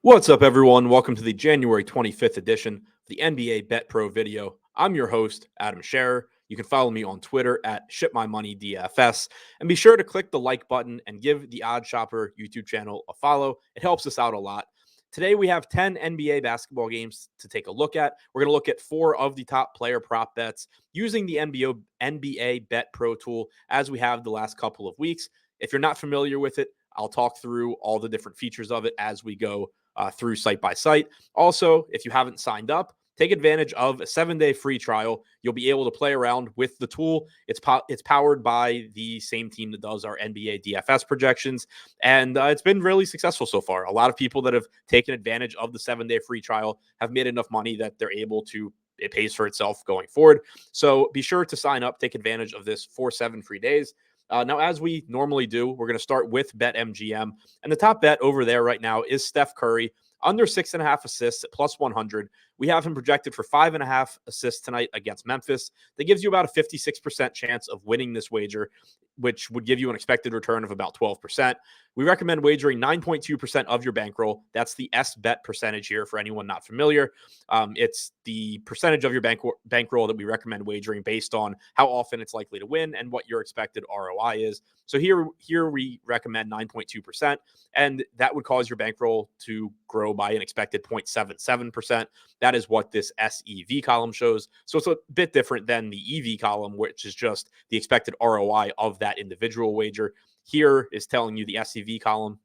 What's up, everyone? Welcome to the January 25th edition of the NBA Bet Pro video. I'm your host, Adam Scherer. You can follow me on Twitter at ShipMyMoneyDFS. And be sure to click the like button and give the Odd Shopper YouTube channel a follow. It helps us out a lot. Today, we have 10 NBA basketball games to take a look at. We're going to look at 4 of the top player prop bets using the NBA Bet Pro tool as we have the last couple of weeks. If you're not familiar with it, I'll talk through all the different features of it as we go through site by site. Also, if you haven't signed up, take advantage of a 7-day free trial. You'll be able to play around with the tool. It's powered by the same team that does our NBA DFS projections, and it's been really successful so far. A lot of people that have taken advantage of the 7-day free trial have made enough money that they're able to. It pays for itself going forward. So be sure to sign up, take advantage of this for 7 free days. Now, as we normally do, we're going to start with BetMGM. And the top bet over there right now is Steph Curry, under 6.5 assists at plus 100. We have him projected for 5.5 assists tonight against Memphis. That gives you about a 56% chance of winning this wager, which would give you an expected return of about 12%. We recommend wagering 9.2% of your bankroll. That's the S-bet percentage here for anyone not familiar. It's the percentage of your bankroll that we recommend wagering based on how often it's likely to win and what your expected ROI is. So here we recommend 9.2%, and that would cause your bankroll to grow by an expected 0.77%. That is what this SEV column shows. So it's a bit different than the EV column, which is just the expected ROI of that individual wager. Here is telling you the SEV column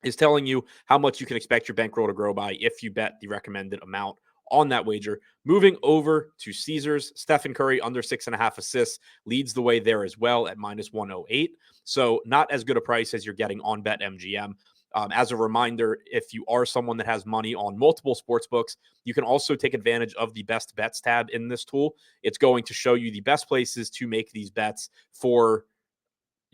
is telling you how much you can expect your bankroll to grow by if you bet the recommended amount on that wager. Moving over to Caesars, Stephen Curry under 6.5 assists leads the way there as well at minus 108. So not as good a price as you're getting on BetMGM. As a reminder, if you are someone that has money on multiple sports books, you can also take advantage of the best bets tab in this tool. It's going to show you the best places to make these bets for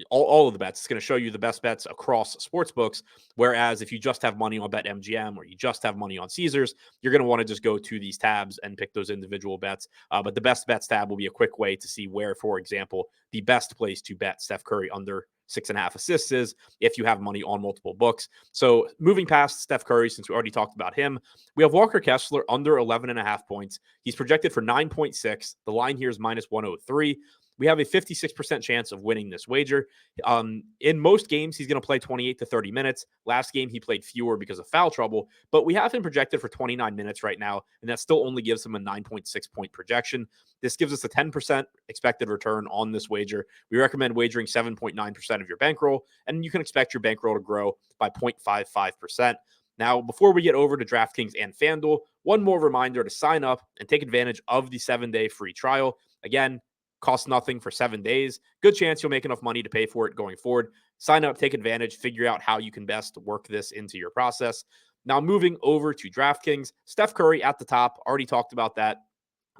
all of the bets. It's going to show you the best bets across sports books. Whereas if you just have money on BetMGM or you just have money on Caesars, you're going to want to just go to these tabs and pick those individual bets. But the best bets tab will be a quick way to see where, for example, the best place to bet Steph Curry under 6.5 assists is if you have money on multiple books. So moving past Steph Curry, since we already talked about him, we have Walker Kessler under 11.5 points. He's projected for 9.6. The line here is minus 103. We have a 56% chance of winning this wager. In most games, he's going to play 28 to 30 minutes. Last game, he played fewer because of foul trouble, but we have him projected for 29 minutes right now, and that still only gives him a 9.6 point projection. This gives us a 10% expected return on this wager. We recommend wagering 7.9% of your bankroll, and you can expect your bankroll to grow by 0.55%. Now, before we get over to DraftKings and FanDuel, one more reminder to sign up and take advantage of the 7-day free trial. Again, costs nothing for 7 days. Good chance you'll make enough money to pay for it going forward. Sign up, take advantage, figure out how you can best work this into your process. Now, moving over to DraftKings, Steph Curry at the top. Already talked about that.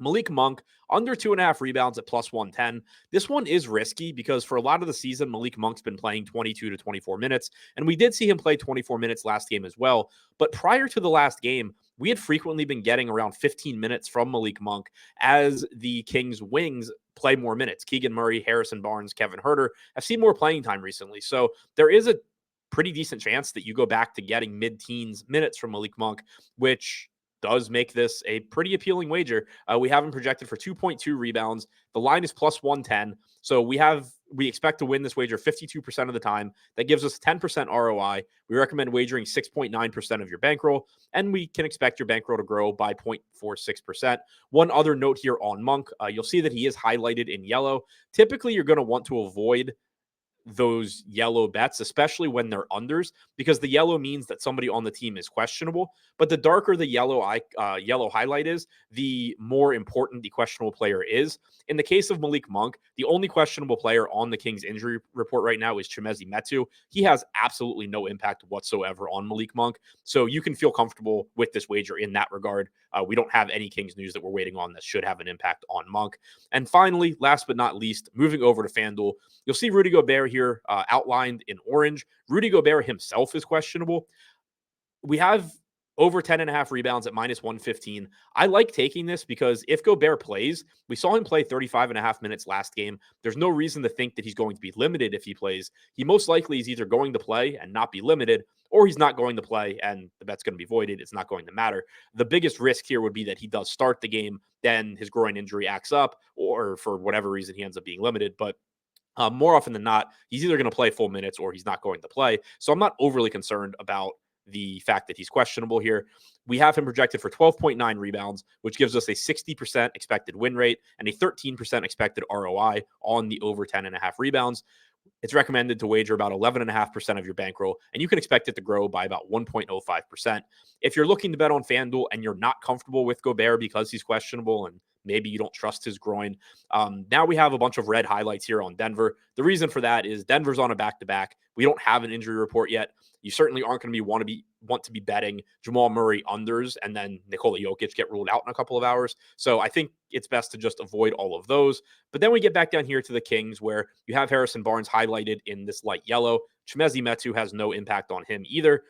Malik Monk, under 2.5 rebounds at plus 110. This one is risky because for a lot of the season, Malik Monk's been playing 22 to 24 minutes, and we did see him play 24 minutes last game as well. But prior to the last game, we had frequently been getting around 15 minutes from Malik Monk as the Kings wings play more minutes. Keegan Murray, Harrison Barnes, Kevin Huerter have seen more playing time recently. So there is a pretty decent chance that you go back to getting mid-teens minutes from Malik Monk, which does make this a pretty appealing wager. We have him projected for 2.2 rebounds. The line is plus 110. So we expect to win this wager 52% of the time. That gives us 10% ROI. We recommend wagering 6.9% of your bankroll, and we can expect your bankroll to grow by 0.46%. One other note here on Monk, you'll see that he is highlighted in yellow. Typically, you're going to want to avoid those yellow bets, especially when they're unders, because the yellow means that somebody on the team is questionable. But the darker the yellow highlight is, the more important the questionable player is. In the case of Malik Monk, the only questionable player on the Kings injury report right now is Chimezie Metu. He has absolutely no impact whatsoever on Malik Monk, so you can feel comfortable with this wager in that regard. We don't have any Kings news that we're waiting on that should have an impact on Monk. And finally, last but not least, moving over to FanDuel, you'll see Rudy Gobert here outlined in orange. Rudy Gobert himself is questionable. We have over 10.5 rebounds at minus 115. I like taking this because if Gobert plays, we saw him play 35.5 minutes last game. There's no reason to think that he's going to be limited if he plays. He most likely is either going to play and not be limited, or he's not going to play and the bet's going to be voided. It's not going to matter. The biggest risk here would be that he does start the game, then his groin injury acts up, or for whatever reason, he ends up being limited. But more often than not, he's either going to play full minutes or he's not going to play. So I'm not overly concerned about the fact that he's questionable here. We have him projected for 12.9 rebounds, which gives us a 60% expected win rate and a 13% expected ROI on the over 10.5 rebounds. It's recommended to wager about 11.5% of your bankroll, and you can expect it to grow by about 1.05%. If you're looking to bet on FanDuel and you're not comfortable with Gobert because he's questionable and maybe you don't trust his groin, now we have a bunch of red highlights here on Denver. The reason for that is Denver's on a back-to-back. We don't have an injury report yet. You certainly aren't going to want to be betting Jamal Murray unders and then Nikola Jokic get ruled out in a couple of hours. So I think it's best to just avoid all of those. But then we get back down here to the Kings, where you have Harrison Barnes highlighted in this light yellow. Chimezie Metu has no impact on him either.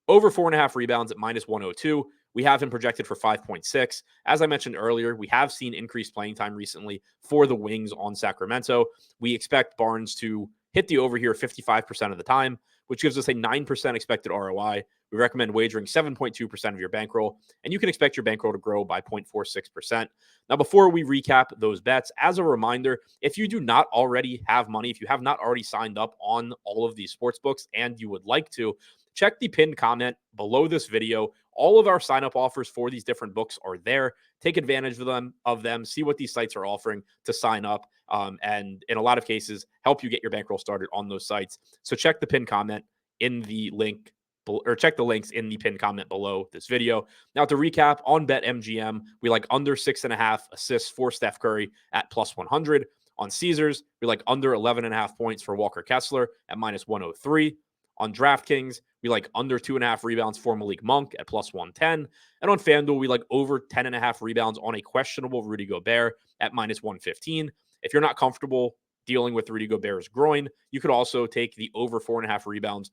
Over 4.5 rebounds at minus 102. We have him projected for 5.6. As I mentioned earlier, we have seen increased playing time recently for the Wings on Sacramento. We expect Barnes to hit the over here 55% of the time, which gives us a 9% expected ROI. We recommend wagering 7.2% of your bankroll, and you can expect your bankroll to grow by 0.46%. Now, before we recap those bets, as a reminder, if you do not already have money, if you have not already signed up on all of these sports books and you would like to, check the pinned comment below this video. All of our sign-up offers for these different books are there. Take advantage of them, see what these sites are offering to sign up, and in a lot of cases, help you get your bankroll started on those sites. So check the pinned comment in the link, or check the links in the pinned comment below this video. Now, to recap, on BetMGM, we like under 6.5 assists for Steph Curry at plus 100. On Caesars, we like under 11.5 points for Walker Kessler at minus 103. On DraftKings, we like under 2.5 rebounds for Malik Monk at plus 110. And on FanDuel, we like over 10.5 rebounds on a questionable Rudy Gobert at minus 115. If you're not comfortable dealing with Rudy Gobert's groin, you could also take the over 4.5 rebounds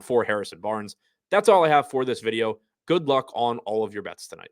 for Harrison Barnes. That's all I have for this video. Good luck on all of your bets tonight.